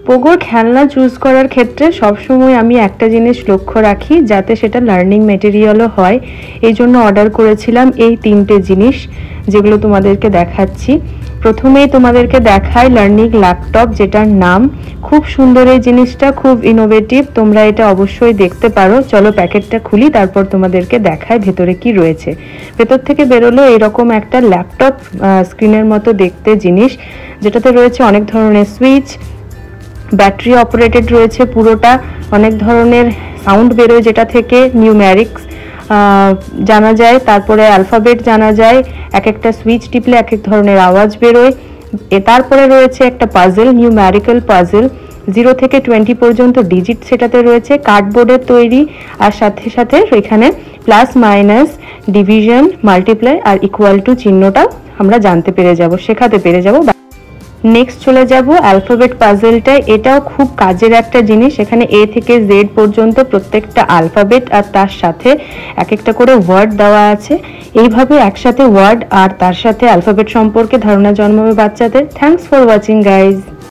পোগোর খেলনা চুজ করার ক্ষেত্রে সবসময় আমি একটা জিনিস লক্ষ্য রাখি, যাতে সেটা লার্নিং মেটেরিয়ালও হয়। এই জন্য অর্ডার করেছিলাম এই 3টে জিনিস, যেগুলো তোমাদেরকে দেখাচ্ছি। প্রথমেই তোমাদেরকে দেখাই লার্নিং ল্যাপটপ, যেটার নাম। খুব সুন্দর এই জিনিসটা, খুব ইনোভেটিভ। তোমরা এটা অবশ্যই দেখতে পারো। চলো প্যাকেটটা খুলি, তারপর তোমাদেরকে দেখায় ভেতরে কি রয়েছে। ভেতর থেকে বেরোলো এরকম একটা ল্যাপটপ স্ক্রিনের মতো দেখতে জিনিস, যেটাতে রয়েছে অনেক ধরনের সুইচ, ব্যাটারি অপারেটেড রয়েছে পুরোটা। অনেক ধরনের সাউন্ড বেরোয় যেটা থেকে, নিউমেরিক্স জানা যায়, তারপরে অ্যালফাবেট জানা যায়। এক একটা সুইচ টিপলে এক এক ধরনের আওয়াজ বেরোয়। তারপরে রয়েছে একটা পাজল, নিউমেরিক্যাল পাজল, 0 থেকে 20 পর্যন্ত ডিজিট সেটাতে রয়েছে, কার্ডবোর্ডের তৈরি। আর সাথে সাথে এখানে প্লাস মাইনাস, ডিভিশন, মাল্টিপ্লাই আর ইকুয়াল টু চিহ্নটাও আমরা জানতে পেরে যাব, শেখাতে পেরে যাব। নেক্সট চলে যাব অ্যালফাবেট পাজলটা। এটাও খুব কাজের একটা জিনিস। এখানে এ থেকে জেড পর্যন্ত প্রত্যেকটা অ্যালফাবেট আর তার সাথে এক একটা করে ওয়ার্ড দেওয়া আছে। এইভাবে একসাথে ওয়ার্ড আর তার সাথে অ্যালফাবেট সম্পর্কে ধারণা জন্মাবে বাচ্চাদের। Thanks for watching guys.